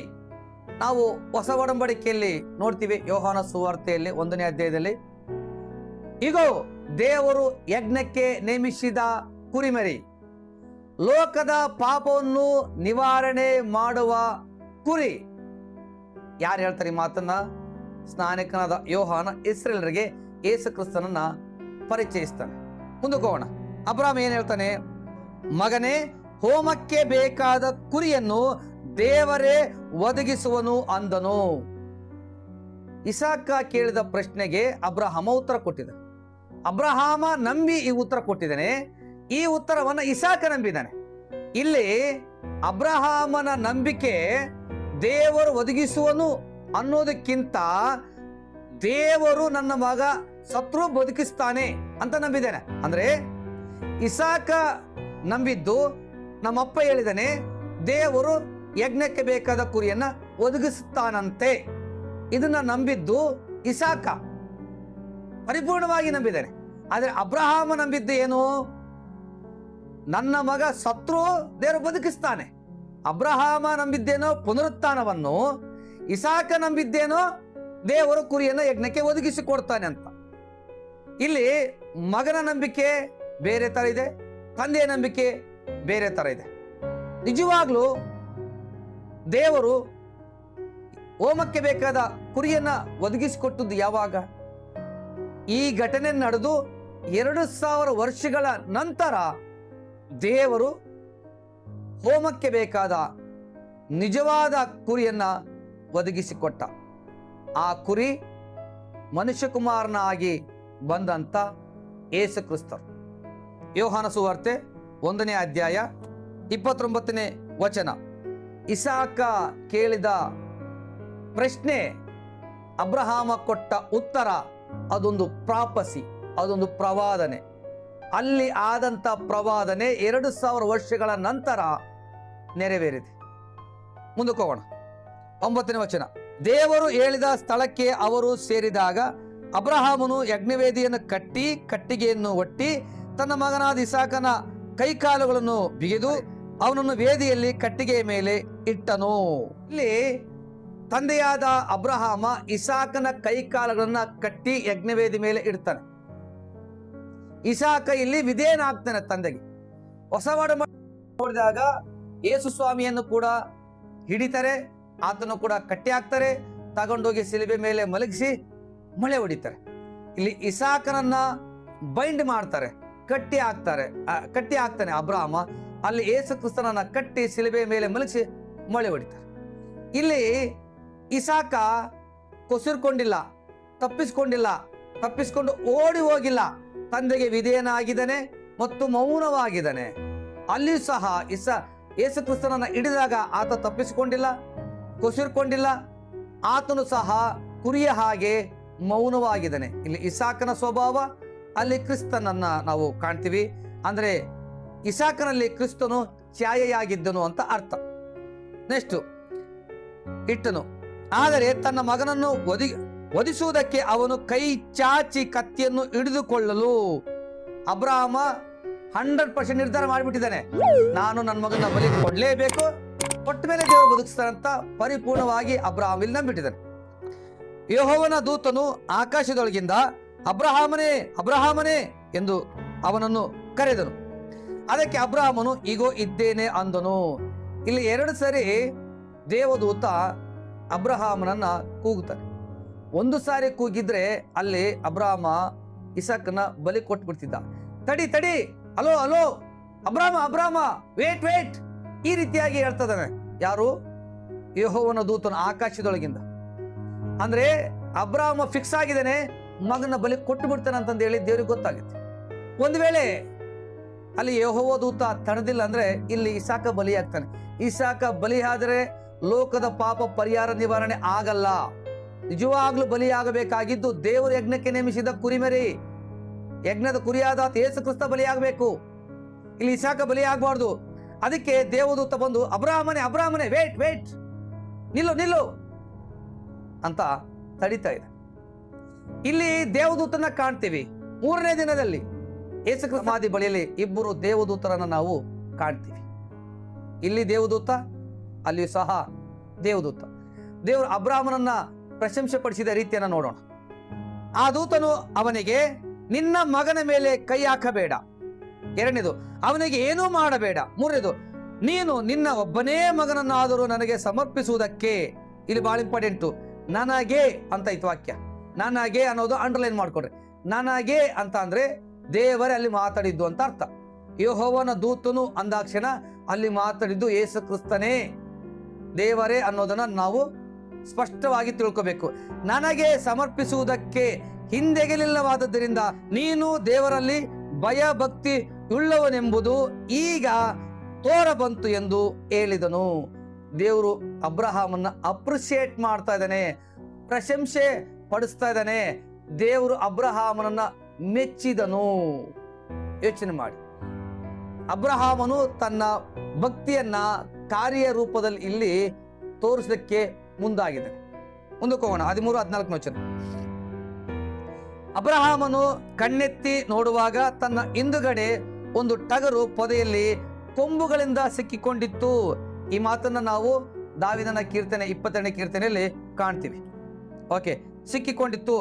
ನಾವು ಹೊಸ ಒಡಂಬಡಿಕೆಯಲ್ಲಿ ನೋಡ್ತೀವಿ, ಯೋಹಾನ ಸುವಾರ್ತೆಯಲ್ಲಿ 1ನೇ ಅಧ್ಯಾಯದಲ್ಲಿ, ಇಗೋ ದೇವರು ಯಜ್ಞಕ್ಕೆ ನೇಮಿಸಿದ ಕುರಿಮರಿ, ಲೋಕದ ಪಾಪವನ್ನು ನಿವಾರಣೆ ಮಾಡುವ ಕುರಿ. ಯಾರು ಹೇಳ್ತಾರೆ ಈ ಮಾತನ್ನ? ಸ್ನಾನಿಕನಾದ ಯೋಹಾನ ಇಸ್ರೇಲರಿಗೆ ಯೇಸು ಕ್ರಿಸ್ತನನ್ನ ಪರಿಚಯಿಸ್ತಾನೆ. ಮುಂದಕ್ಕೆ ಹೋಗೋಣ. ಅಬ್ರಾಮ್ ಏನ್ ಹೇಳ್ತಾನೆ? ಮಗನೇ, ಹೋಮಕ್ಕೆ ಬೇಕಾದ ಕುರಿಯನ್ನು ದೇವರೇ ಒದಗಿಸುವನು ಅಂದನು. ಇಸಾಕ ಕೇಳಿದ ಪ್ರಶ್ನೆಗೆ ಅಬ್ರಹಾಮ ಉತ್ತರ ಕೊಟ್ಟಿದ್ದ. ಅಬ್ರಹಾಮ ನಂಬಿ ಈ ಉತ್ತರ ಕೊಟ್ಟಿದ್ದಾನೆ. ಈ ಉತ್ತರವನ್ನ ಇಸಾಕ ನಂಬಿದ್ದಾನೆ. ಇಲ್ಲಿ ಅಬ್ರಹಾಮನ ನಂಬಿಕೆ ದೇವರು ಒದಗಿಸುವನು ಅನ್ನೋದಕ್ಕಿಂತ ದೇವರು ನನ್ನ ಮಗ ಸತ್ರು ಬದುಕಿಸ್ತಾನೆ ಅಂತ ನಂಬಿದ್ದಾನೆ. ಅಂದ್ರೆ ಇಸಾಕ ನಂಬಿದ್ದು, ನಮ್ಮಪ್ಪ ಹೇಳಿದಾನೆ ದೇವರು ಯಜ್ಞಕ್ಕೆ ಬೇಕಾದ ಕುರಿಯನ್ನ ಒದಗಿಸುತ್ತಾನಂತೆ. ಇದನ್ನ ನಂಬಿದ್ದು ಇಸಾಕ ಪರಿಪೂರ್ಣವಾಗಿ ನಂಬಿದ್ದಾನೆ. ಆದ್ರೆ ಅಬ್ರಹಾಮ ನಂಬಿದ್ದು ಏನು? ನನ್ನ ಮಗ ಸತ್ರು ದೇವರು ಬದುಕಿಸ್ತಾನೆ. ಅಬ್ರಹಾಮ ನಂಬಿದ್ದೇನೋ ಪುನರುತ್ಥಾನವನ್ನು, ಇಸಾಕ ನಂಬಿದ್ದೇನೋ ದೇವರು ಕುರಿಯನ್ನ ಯಜ್ಞಕ್ಕೆ ಒದಗಿಸಿಕೊಡ್ತಾನೆ ಅಂತ. ಇಲ್ಲಿ ಮಗನ ನಂಬಿಕೆ ಬೇರೆ ತರ ಇದೆ, ತಂದೆಯ ನಂಬಿಕೆ ಬೇರೆ ತರ ಇದೆ. ನಿಜವಾಗ್ಲೂ ದೇವರು ಹೋಮಕ್ಕೆ ಬೇಕಾದ ಕುರಿಯನ್ನ ಒದಗಿಸಿಕೊಟ್ಟದ್ದು ಯಾವಾಗ? ಈ ಘಟನೆ ನಡೆದು 2000 ವರ್ಷಗಳ ನಂತರ ದೇವರು ಹೋಮಕ್ಕೆ ಬೇಕಾದ ನಿಜವಾದ ಕುರಿಯನ್ನ ಒದಗಿಸಿಕೊಟ್ಟ. ಆ ಕುರಿ ಮನುಷ್ಯಕುಮಾರನಾಗಿ ಬಂದಂತ ಯೇಸು ಕ್ರಿಸ್ತರು. ಯೋಹಾನ ಸುವಾರ್ತೆ 1ನೇ ಅಧ್ಯಾಯ 29ನೇ ವಚನ. ಇಸಾಕ ಕೇಳಿದ ಪ್ರಶ್ನೆ, ಅಬ್ರಹಾಮ ಕೊಟ್ಟ ಉತ್ತರ, ಅದೊಂದು ಪ್ರಾಪಸಿ, ಅದೊಂದು ಪ್ರವಾದನೆ. ಅಲ್ಲಿ ಆದಂತ ಪ್ರವಾದನೆ 2000 ವರ್ಷಗಳ ನಂತರ ನೆರವೇರಿದೆ. ಮುಂದಕ್ಕೆ ಹೋಗೋಣ. 9ನೇ ವಚನ. ದೇವರು ಹೇಳಿದ ಸ್ಥಳಕ್ಕೆ ಅವರು ಸೇರಿದಾಗ ಅಬ್ರಹಾಮನು ಯಜ್ಞವೇದಿಯನ್ನು ಕಟ್ಟಿ ಕಟ್ಟಿಗೆಯನ್ನು ಒಟ್ಟಿ ತನ್ನ ಮಗನಾದ ಇಸಾಕನ ಕೈಕಾಲುಗಳನ್ನು ಬಿಗಿದು ಅವನನ್ನು ವೇದಿಯಲ್ಲಿ ಕಟ್ಟಿಗೆಯ ಮೇಲೆ ಇಟ್ಟನು. ಇಲ್ಲಿ ತಂದೆಯಾದ ಅಬ್ರಹಾಮ ಇಸಾಕನ ಕೈಕಾಲುಗಳನ್ನ ಕಟ್ಟಿ ಯಜ್ಞವೇದಿ ಮೇಲೆ ಇಡ್ತಾನೆ. ಇಸಾಕ ಇಲ್ಲಿ ವಿಧೇಯನಾಗ್ತಾನೆ ತಂದೆಗೆ. ಹೊಸ ನೋಡಿದಾಗ ಯೇಸು ಸ್ವಾಮಿಯನ್ನು ಕೂಡ ಹಿಡಿತಾರೆ, ಆತನು ಕೂಡ ಕಟ್ಟಿ ಹಾಕ್ತಾರೆ, ತಗೊಂಡೋಗಿ ಶಿಲುಬೆ ಮೇಲೆ ಮಲಗಿಸಿ ಮಳೆ ಹೊಡಿತಾರೆ. ಇಲ್ಲಿ ಇಸಾಕನನ್ನ ಬೈಂಡ್ ಮಾಡ್ತಾರೆ, ಕಟ್ಟಿ ಹಾಕ್ತಾನೆ ಅಬ್ರಹಾಮ. ಅಲ್ಲಿ ಯೇಸು ಕ್ರಿಸ್ತನನ್ನ ಕಟ್ಟಿ ಶಿಲುಬೆ ಮೇಲೆ ಮಲಗಿಸಿ ಮಳೆ ಹೊಡಿತಾರೆ. ಇಲ್ಲಿ ಇಸಾಕ ಕೊಸಿರ್ಕೊಂಡಿಲ್ಲ, ತಪ್ಪಿಸ್ಕೊಂಡು ಓಡಿ ಹೋಗಿಲ್ಲ, ತಂದೆಗೆ ವಿಧೇಯನಾಗಿದ್ದಾನೆ ಮತ್ತು ಮೌನವಾಗಿದ್ದಾನೆ. ಅಲ್ಲಿಯೂ ಸಹ ಯೇಸು ಕ್ರಿಸ್ತನನ್ನ ಹಿಡಿದಾಗ ಆತ ತಪ್ಪಿಸಿಕೊಂಡಿಲ್ಲ, ಕೊಸಿರ್ಕೊಂಡಿಲ್ಲ, ಆತನು ಸಹ ಕುರಿಯ ಹಾಗೆ ಮೌನವಾಗಿದ್ದಾನೆ. ಇಲ್ಲಿ ಇಸಾಕನ ಸ್ವಭಾವ, ಅಲ್ಲಿ ಕ್ರಿಸ್ತನನ್ನ ನಾವು ಕಾಣ್ತೀವಿ. ಅಂದ್ರೆ ಇಸಾಕನಲ್ಲಿ ಕ್ರಿಸ್ತನು ಛಾಯೆಯಾಗಿದ್ದನು ಅಂತ ಅರ್ಥ. ನೆಕ್ಸ್ಟ್, ಇಟ್ಟನು. ಆದರೆ ತನ್ನ ಮಗನನ್ನು ವಧಿಸುವುದಕ್ಕೆ ಅವನು ಕೈ ಚಾಚಿ ಕತ್ತಿಯನ್ನು ಹಿಡಿದುಕೊಳ್ಳಲು ಅಬ್ರಹಾಮ 100% ನಿರ್ಧಾರ ಮಾಡಿಬಿಟ್ಟಿದ್ದಾನೆ. ನಾನು ನನ್ನ ಮಗನ ಬಲಿ ಕೊಡ್ಲೇಬೇಕು, ಕೊಟ್ಟ ಮೇಲೆ ದೇವರು ಬದುಕಿಸ್ತಾರಂತ ಪರಿಪೂರ್ಣವಾಗಿ ಅಬ್ರಹಾಮ ಇಲ್ಲಿ ನಂಬಿಟ್ಟಿದ್ದಾನೆ. ಯೆಹೋವನ ದೂತನು ಆಕಾಶದೊಳಗಿಂದ ಅಬ್ರಹಾಮನೇ, ಅಬ್ರಹಾಮನೇ ಎಂದು ಅವನನ್ನು ಕರೆದನು. ಅದಕ್ಕೆ ಅಬ್ರಹಾಮನು ಈಗೋ ಇದ್ದೇನೆ ಅಂದನು. ಇಲ್ಲಿ 2 ಸರಿ ದೇವದೂತ ಅಬ್ರಹಾಮನನ್ನ ಕೂಗುತ್ತಾನೆ. 1 ಸಾರಿ ಕೂಗಿದ್ರೆ ಅಲ್ಲಿ ಅಬ್ರಹಾಮ ಇಸಾಕನ ಬಲಿ ಕೊಟ್ಬಿಡ್ತಿದ್ದ. ತಡಿ ಅಲೋ ಅಬ್ರಹಾಮ ವೇಟ್ ಈ ರೀತಿಯಾಗಿ ಹೇಳ್ತದಾನೆ. ಯಾರು? ಯೆಹೋವನ ದೂತನು ಆಕಾಶದೊಳಗಿಂದ. ಅಂದ್ರೆ ಅಬ್ರಹಾಮ ಫಿಕ್ಸ್ ಆಗಿದ್ದಾನೆ, ಮಗನ ಬಲಿ ಕೊಟ್ಟು ಬಿಡ್ತಾನೆ ಅಂತಂದು ಹೇಳಿ ದೇವ್ರಿಗೆ ಗೊತ್ತಾಗುತ್ತೆ. ಒಂದು ವೇಳೆ ಅಲ್ಲಿ ಯೆಹೋವ ದೂತ ತಡೆದಿಲ್ಲ ಅಂದ್ರೆ ಇಲ್ಲಿ ಇಸಾಕ ಬಲಿಯಾಗ್ತಾನೆ. ಇಸಾಕ ಬಲಿ ಆದ್ರೆ ಲೋಕದ ಪಾಪ ಪರಿಹಾರ ನಿವಾರಣೆ ಆಗಲ್ಲ. ನಿಜವಾಗ್ಲೂ ಬಲಿಯಾಗಬೇಕಾಗಿದ್ದು ದೇವರು ಯಜ್ಞಕ್ಕೆ ನೇಮಿಸಿದ ಕುರಿಮರಿ, ಯಜ್ಞದ ಕುರಿಯಾದ ಯೇಸು ಕ್ರಿಸ್ತ ಬಲಿಯಾಗಬೇಕು. ಇಲ್ಲಿ ಇಸಾಕ ಬಲಿಯಾಗಬಾರ್ದು. ಅದಕ್ಕೆ ದೇವದೂತ ಬಂದು ಅಬ್ರಹಾಮನೇ ವೇಟ್ ನಿಲ್ಲು ಅಂತ ತಡಿತಾ ಇದೆ. ಇಲ್ಲಿ ದೇವದೂತನ ಕಾಣ್ತೀವಿ. 3ನೇ ದಿನದಲ್ಲಿ ಯೇಸು ಕ್ರಿಸ್ತ ಸಮಾಧಿ ಬಳಿಯಲ್ಲಿ 2 ದೇವದೂತರನ್ನ ನಾವು ಕಾಣ್ತೀವಿ. ಇಲ್ಲಿ ದೇವದೂತ, ಅಲ್ಲಿಯೂ ಸಹ ದೇವದೂತ. ದೇವರು ಅಬ್ರಹಾಮನನ್ನ ಪ್ರಶಂಸೆ ಪಡಿಸಿದ ರೀತಿಯನ್ನ ನೋಡೋಣ. ಆ ದೂತನು ಅವನಿಗೆ, ನಿನ್ನ ಮಗನ ಮೇಲೆ ಕೈ ಹಾಕಬೇಡ. 2ನೇದು, ಅವನಿಗೆ ಏನೂ ಮಾಡಬೇಡ. 3ನೇದು, ನೀನು ನಿನ್ನ ಒಬ್ಬನೇ ಮಗನನ್ನಾದರೂ ನನಗೆ ಸಮರ್ಪಿಸುವುದಕ್ಕೆ. ಇಲ್ಲಿ ಬಹಳ ಇಂಪಾರ್ಟೆಂಟು, ನನಗೆ ಅಂತ ಇತ್ತು ವಾಕ್ಯ. ನನಗೆ ಅನ್ನೋದು ಅಂಡರ್ಲೈನ್ ಮಾಡ್ಕೊಡ್ರಿ. ನನಗೆ ಅಂತ ಅಂದ್ರೆ ದೇವರೇ ಅಲ್ಲಿ ಮಾತಾಡಿದ್ದು ಅಂತ ಅರ್ಥ. ಯೆಹೋವನ ದೂತನು ಅಂದಾಕ್ಷಣ ಅಲ್ಲಿ ಮಾತಾಡಿದ್ದು ಯೇಸು ಕ್ರಿಸ್ತನೇ, ದೇವರೇ ಅನ್ನೋದನ್ನ ನಾವು ಸ್ಪಷ್ಟವಾಗಿ ತಿಳ್ಕೋಬೇಕು. ನನಗೆ ಸಮರ್ಪಿಸುವುದಕ್ಕೆ ಹಿಂದೆಗೆಲಿಲ್ಲವಾದದ್ದರಿಂದ ನೀನು ದೇವರಲ್ಲಿ ಭಯ ಭಕ್ತಿ ಉಳ್ಳವನೆಂಬುದು ಈಗ ತೋರ ಬಂತು ಎಂದು ಹೇಳಿದನು. ದೇವರು ಅಬ್ರಹಾಮನ್ನ ಅಪ್ರಿಶಿಯೇಟ್ ಮಾಡ್ತಾ ಇದ್ದಾನೆ, ಪ್ರಶಂಸೆ ಪಡಿಸ್ತಾ ಇದ್ದಾನೆ. ದೇವರು ಅಬ್ರಹಾಮನನ್ನ ಮೆಚ್ಚಿದನು. ಯೋಚನೆ ಮಾಡಿ, ಅಬ್ರಹಾಮನು ತನ್ನ ಭಕ್ತಿಯನ್ನ ಕಾರ್ಯ ರೂಪದಲ್ಲಿ ಇಲ್ಲಿ ತೋರಿಸಲಿಕ್ಕೆ ಮುಂದಾಗಿದ್ದಾನೆ. ಮುಂದಕ್ಕೆ ಹೋಗೋಣ. 13-14 ವಚನ. ಅಬ್ರಹಾಮನು ಕಣ್ಣೆತ್ತಿ ನೋಡುವಾಗ ತನ್ನ ಹಿಂದುಗಡೆ ಒಂದು ಟಗರು ಪೊದೆಯಲ್ಲಿ ಕೊಂಬುಗಳಿಂದ ಸಿಕ್ಕಿಕೊಂಡಿತ್ತು. ಈ ಮಾತನ್ನ ನಾವು ದಾವೀದನ ಕೀರ್ತನೆ 22ನೇ ಕೀರ್ತನೆಯಲ್ಲಿ ಕಾಣ್ತೀವಿ. ಓಕೆ, ಸಿಕ್ಕಿಕೊಂಡಿತ್ತು.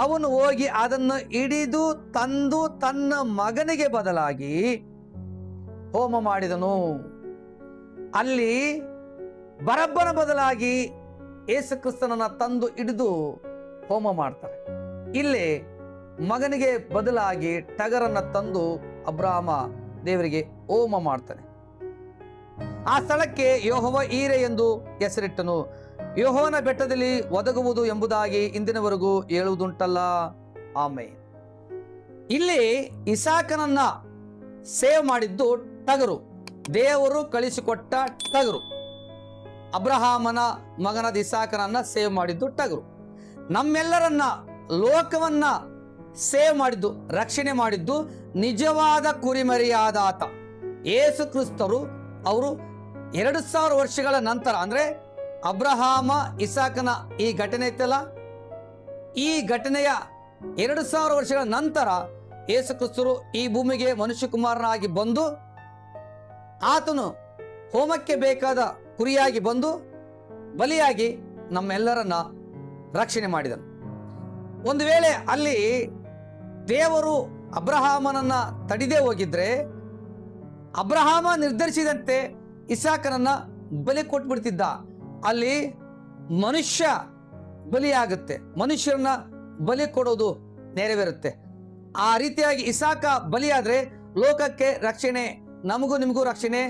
ಅವನು ಹೋಗಿ ಅದನ್ನು ಹಿಡಿದು ತಂದು ತನ್ನ ಮಗನಿಗೆ ಬದಲಾಗಿ ಹೋಮ ಮಾಡಿದನು. ಅಲ್ಲಿ ಬರಬ್ಬನ ಬದಲಾಗಿ ಯೇಸು ಕ್ರಿಸ್ತನನ್ನ ತಂದು ಹಿಡಿದು ಹೋಮ ಮಾಡ್ತಾರೆ. ಇಲ್ಲಿ ಮಗನಿಗೆ ಬದಲಾಗಿ ಟಗರನ್ನ ತಂದು ಅಬ್ರಹಾಮ ದೇವರಿಗೆ ಹೋಮ ಮಾಡ್ತಾನೆ. ಆ ಸ್ಥಳಕ್ಕೆ ಯೆಹೋವ ಈರೆ ಎಂದು ಹೆಸರಿಟ್ಟನು. ಯೆಹೋವನ ಬೆಟ್ಟದಲ್ಲಿ ಒದಗುವುದು ಎಂಬುದಾಗಿ ಇಂದಿನವರೆಗೂ ಹೇಳುವುದುಂಟಲ್ಲ. ಆಮೇನ್. ಇಲ್ಲಿ ಇಸಾಕನನ್ನ ಸೇವ್ ಮಾಡಿದ್ದು ಟಗರು, ದೇವರು ಕಳಿಸಿಕೊಟ್ಟ ಟಗರು. ಅಬ್ರಹಾಮನ ಮಗನಾದ ಇಸಾಕನನ್ನ ಸೇವ್ ಮಾಡಿದ್ದು ಟಗರು. ನಮ್ಮೆಲ್ಲರನ್ನ, ಲೋಕವನ್ನ ಸೇವ್ ಮಾಡಿದ್ದು, ರಕ್ಷಣೆ ಮಾಡಿದ್ದು ನಿಜವಾದ ಕುರಿಮರಿಯಾದ ಆತ ಯೇಸು ಕ್ರಿಸ್ತರು. ಅವರು 2000 ವರ್ಷಗಳ ನಂತರ, ಅಂದ್ರೆ ಅಬ್ರಹಾಮ ಇಸಾಕನ ಈ ಘಟನೆ ಇತ್ತಲ್ಲ, ಈ ಘಟನೆಯ 2000 ವರ್ಷಗಳ ನಂತರ ಯೇಸು ಕ್ರಿಸ್ತರು ಈ ಭೂಮಿಗೆ ಮನುಷ್ಯ ಕುಮಾರನಾಗಿ ಬಂದು ಆತನು ಹೋಮಕ್ಕೆ ಬೇಕಾದ ಕುರಿಯಾಗಿ ಬಂದು ಬಲಿಯಾಗಿ ನಮ್ಮೆಲ್ಲರನ್ನ ರಕ್ಷಣೆ ಮಾಡಿದನು. ಒಂದು ವೇಳೆ ಅಲ್ಲಿ ದೇವರು ಅಬ್ರಹಾಮನನ್ನ ತಡಿದೇ ಹೋಗಿದ್ರೆ, ಅಬ್ರಹಾಮ ನಿರ್ಧರಿಸಿದಂತೆ ಇಸಾಕನನ್ನ ಬಲಿ ಕೊಟ್ಬಿಡ್ತಿದ್ದ. ಅಲ್ಲಿ ಮನುಷ್ಯ ಬಲಿಯಾಗುತ್ತೆ, ಮನುಷ್ಯರನ್ನ ಬಲಿ ಕೊಡೋದು ನೆರವೇರುತ್ತೆ. ಆ ರೀತಿಯಾಗಿ ಇಸಾಕ ಬಲಿಯಾದ್ರೆ ಲೋಕಕ್ಕೆ ರಕ್ಷಣೆ, ನಮಗೂ ನಿಮಗೂ ರಕ್ಷಣೆ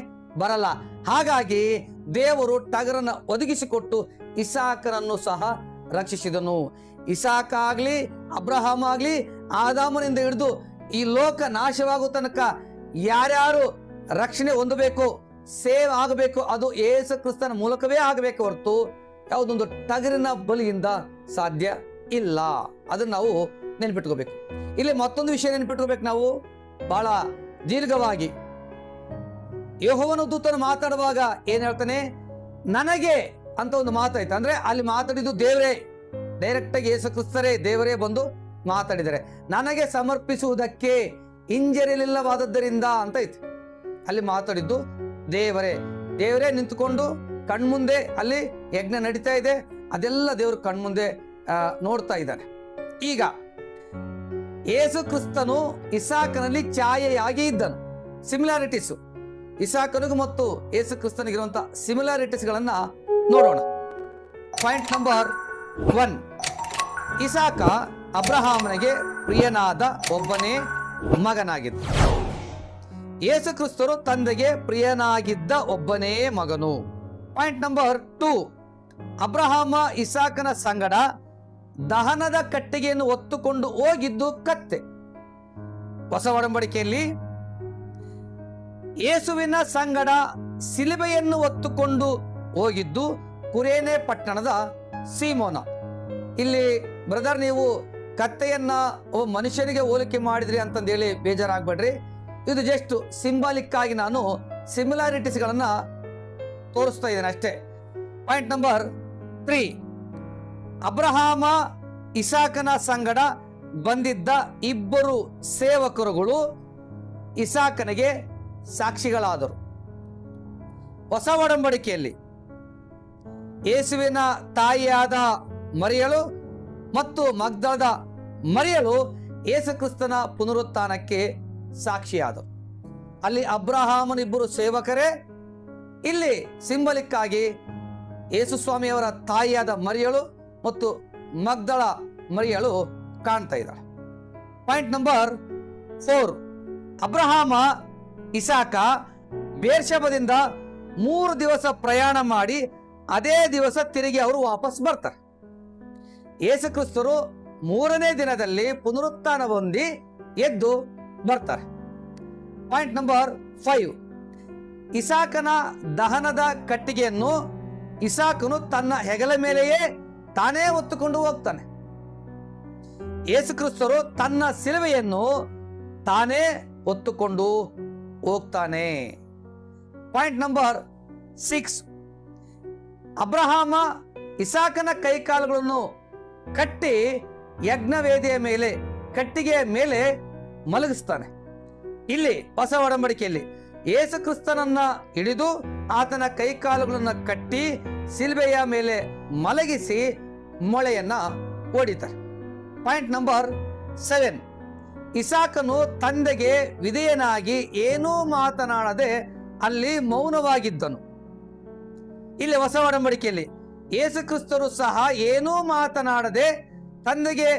ಬರಲ್ಲ. ಹಾಗಾಗಿ ದೇವರು ಟಗರನ್ನ ಒದಗಿಸಿಕೊಟ್ಟು ಇಸಾಕನನ್ನು ಸಹ ರಕ್ಷಿಸಿದನು. ಇಸಾಕ ಆಗ್ಲಿ ಅಬ್ರಹಾಮ ಆಗ್ಲಿ ಆದಾಮನಿಂದ ಹಿಡಿದು ಈ ಲೋಕ ನಾಶವಾಗುವ ತನಕ ಯಾರ್ಯಾರು ರಕ್ಷಣೆ ಹೊಂದಬೇಕು, ಸೇವ್ ಆಗಬೇಕು, ಅದು ಯೇಸು ಕ್ರಿಸ್ತನ ಮೂಲಕವೇ ಆಗಬೇಕು ಹೊರತು ಯಾವುದೊಂದು ಟಗರಿನ ಬಲಿಯಿಂದ ಸಾಧ್ಯ ಇಲ್ಲ. ಅದನ್ನ ನಾವು ನೆನ್ಪಿಟ್ಕೋಬೇಕು. ಇಲ್ಲಿ ಮತ್ತೊಂದು ವಿಷಯ ನೆನ್ಪಿಟ್ಕೋಬೇಕು ನಾವು ಬಹಳ ದೀರ್ಘವಾಗಿ. ಯೆಹೋವನ ದೂತನು ಮಾತಾಡುವಾಗ ಏನ್ ಹೇಳ್ತಾನೆ? ನನಗೆ ಅಂತ ಒಂದು ಮಾತಾಯ್ತು. ಅಂದ್ರೆ ಅಲ್ಲಿ ಮಾತಾಡಿದ್ದು ದೇವರೇ, ಡೈರೆಕ್ಟ್ ಆಗಿ ಯೇಸು ಕ್ರಿಸ್ತರೇ, ದೇವರೇ ಬಂದು ಮಾತಾಡಿದರೆ. ನನಗೆ ಸಮರ್ಪಿಸುವುದಕ್ಕೆ ಹಿಂಜರಿಲಿಲ್ಲವಾದದ್ದರಿಂದ ಅಂತ ಇತ್ತು. ಅಲ್ಲಿ ಮಾತಾಡಿದ್ದು ದೇವರೇ ನಿಂತುಕೊಂಡು ಕಣ್ಮುಂದೆ ಅಲ್ಲಿ ಯಜ್ಞ ನಡೀತಾ ಇದೆ, ಅದೆಲ್ಲ ದೇವರು ಕಣ್ಮುಂದೆ ನೋಡ್ತಾ ಇದ್ದಾನೆ. ಈಗ ಯೇಸು ಕ್ರಿಸ್ತನು ಇಸಾಕನಲ್ಲಿ ಛಾಯೆಯಾಗಿ ಇದ್ದನು. ಸಿಮಿಲಾರಿಟೀಸು, ಇಸಾಕನಿಗೂ ಮತ್ತು ಯೇಸು ಕ್ರಿಸ್ತನಿಗಿರುವಂಥ ಸಿಮಿಲಾರಿಟೀಸ್ಗಳನ್ನ ನೋಡೋಣ. ಪಾಯಿಂಟ್ ನಂಬರ್ 1, ಇಸಾಕ ಅಬ್ರಹಾಮನಿಗೆ ಪ್ರಿಯನಾದ ಒಬ್ಬನೇ ಮಗನಾಗಿದ್ದ. ಯೇಸು ಕ್ರಿಸ್ತರು ತಂದೆಗೆ ಪ್ರಿಯನಾಗಿದ್ದ ಒಬ್ಬನೇ ಮಗನು. ಪಾಯಿಂಟ್ ನಂಬರ್ 2, ಅಬ್ರಹಾಮ ಇಸಾಕನ ಸಂಗಡ ದಹನದ ಕಟ್ಟಿಗೆಯನ್ನು ಹೊತ್ತುಕೊಂಡು ಹೋಗಿದ್ದು ಕತ್ತೆ. ಹೊಸ ಒಡಂಬಡಿಕೆಯಲ್ಲಿ ಯೇಸುವಿನ ಸಂಗಡ ಸಿಲುಬೆಯನ್ನು ಹೊತ್ತುಕೊಂಡು ಹೋಗಿದ್ದು ಕುರೇನೆ ಪಟ್ಟಣದ ಸೀಮೋನ. ಇಲ್ಲಿ ಬ್ರದರ್, ನೀವು ಕತ್ತೆಯನ್ನ ಒಬ್ಬ ಮನುಷ್ಯನಿಗೆ ಹೋಲಿಕೆ ಮಾಡಿದ್ರಿ ಅಂತಂದೇಳಿ ಬೇಜಾರಾಗ್ಬೇಡ್ರಿ. ಇದು ಜಸ್ಟ್ ಸಿಂಬಾಲಿಕ್ ಆಗಿ ನಾನು ಸಿಮಿಲಾರಿಟೀಸ್ಗಳನ್ನ ತೋರಿಸ್ತಾ ಇದ್ದೇನೆ ಅಷ್ಟೇ. ಪಾಯಿಂಟ್ ನಂಬರ್ 3, ಅಬ್ರಹಾಮ ಇಸಾಕನ ಸಂಗಡ ಬಂದಿದ್ದ ಇಬ್ಬರು ಸೇವಕರುಗಳು ಇಸಾಕನಿಗೆ ಸಾಕ್ಷಿಗಳಾದರು. ಹೊಸ ಒಡಂಬಡಿಕೆಯಲ್ಲಿ ಯೇಸುವಿನ ತಾಯಿಯಾದ ಮರಿಯಳು ಮತ್ತು ಮಗ್ದಲದ ಮರಿಯಳು ಯೇಸು ಕ್ರಿಸ್ತನ ಪುನರುತ್ಥಾನಕ್ಕೆ ಸಾಕ್ಷಿಯಾದರು. ಅಲ್ಲಿ ಅಬ್ರಹಾಮನ ಇಬ್ಬರು ಸೇವಕರೇ, ಇಲ್ಲಿ ಸಿಂಬಲಿಕ್ ಆಗಿ ಯೇಸು ಸ್ವಾಮಿಯವರ ತಾಯಿಯಾದ ಮರಿಯಳು ಮತ್ತು ಮಗ್ದಳ ಮರಿಯಳು ಕಾಣ್ತಾ ಇದ್ದಾಳೆ. ಪಾಯಿಂಟ್ ನಂಬರ್ 4, ಅಬ್ರಹಾಮ ಇಸಾಕ ಬೇರ್ಷೆಬದಿಂದ 3 ದಿವಸ ಪ್ರಯಾಣ ಮಾಡಿ ಅದೇ ದಿವಸ ತಿರುಗಿ ಅವರು ವಾಪಸ್ ಬರ್ತಾರೆ. ಯೇಸು ಕ್ರಿಸ್ತರು 3ನೇ ದಿನದಲ್ಲಿ ಪುನರುತ್ಥಾನ ಹೊಂದಿ ಎದ್ದು ಬರ್ತಾರೆ. ಪಾಯಿಂಟ್ ನಂಬರ್ 5, ಇಸಾಕನ ದಹನದ ಕಟ್ಟಿಗೆಯನ್ನು ಇಸಾಕನು ತನ್ನ ಹೆಗಲ ಮೇಲೆಯೇ ತಾನೇ ಹೊತ್ತುಕೊಂಡು ಹೋಗ್ತಾನೆ. ಯೇಸು ಕ್ರಿಸ್ತರು ತನ್ನ ಸಿಲುಬೆಯನ್ನು ತಾನೇ ಹೊತ್ತುಕೊಂಡು ಹೋಗ್ತಾನೆ. ಪಾಯಿಂಟ್ ನಂಬರ್ 6, ಅಬ್ರಹಾಮ ಇಸಾಕನ ಕೈಕಾಲುಗಳನ್ನು ಕಟ್ಟಿ ಯಜ್ಞವೇದಿಯ ಮೇಲೆ ಕಟ್ಟಿಗೆಯ ಮೇಲೆ ಮಲಗಿಸ್ತಾನೆ. ಇಲ್ಲಿ ಹೊಸ ಒಡಂಬಡಿಕೆಯಲ್ಲಿ ಯೇಸು ಕ್ರಿಸ್ತನನ್ನ ಹಿಡಿದು ಆತನ ಕೈಕಾಲುಗಳನ್ನ ಕಟ್ಟಿ ಸಿಲುಬೆಯ ಮೇಲೆ ಮಲಗಿಸಿ ಮೊಳೆಯನ್ನ ಹೊಡಿತಾರೆ. ಪಾಯಿಂಟ್ ನಂಬರ್ 7, ಇಸಾಕನು ತಂದೆಗೆ ವಿಧೇಯನಾಗಿ ಏನೂ ಮಾತನಾಡದೆ ಅಲ್ಲಿ ಮೌನವಾಗಿದ್ದನು. ಇಲ್ಲಿ ಹೊಸ ಒಡಂಬಡಿಕೆಯಲ್ಲಿ ಯೇಸು ಕ್ರಿಸ್ತರು ಸಹ ಏನೂ ಮಾತನಾಡದೆ ತಂದೆಗೆ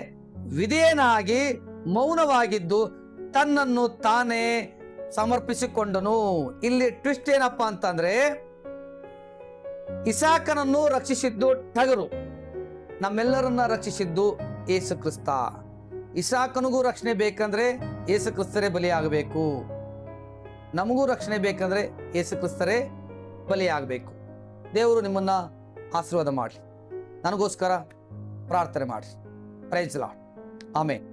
ವಿಧೇಯನಾಗಿ ಮೌನವಾಗಿದ್ದು ತನ್ನನ್ನು ತಾನೇ ಸಮರ್ಪಿಸಿಕೊಂಡನು. ಇಲ್ಲಿ ಟ್ವಿಸ್ಟ್ ಏನಪ್ಪ ಅಂತಂದ್ರೆ, ಇಸಾಕನನ್ನು ರಕ್ಷಿಸಿದ್ದು ಟಗರು, ನಮ್ಮೆಲ್ಲರನ್ನ ರಕ್ಷಿಸಿದ್ದು ಯೇಸು ಕ್ರಿಸ್ತ. ಇಸಾಕನಿಗೂ ರಕ್ಷಣೆ ಬೇಕಂದ್ರೆ ಯೇಸು ಕ್ರಿಸ್ತರೇ ಬಲಿಯಾಗಬೇಕು, ನಮಗೂ ರಕ್ಷಣೆ ಬೇಕಂದ್ರೆ ಯೇಸು ಕ್ರಿಸ್ತರೇ ಬಲಿಯಾಗಬೇಕು. ದೇವರು ನಿಮ್ಮನ್ನ ಆಶೀರ್ವಾದ ಮಾಡಲಿ. ನನಗೋಸ್ಕರ ಪ್ರಾರ್ಥನೆ ಮಾಡಿ. Praise Lord. ಆಮೆನ್.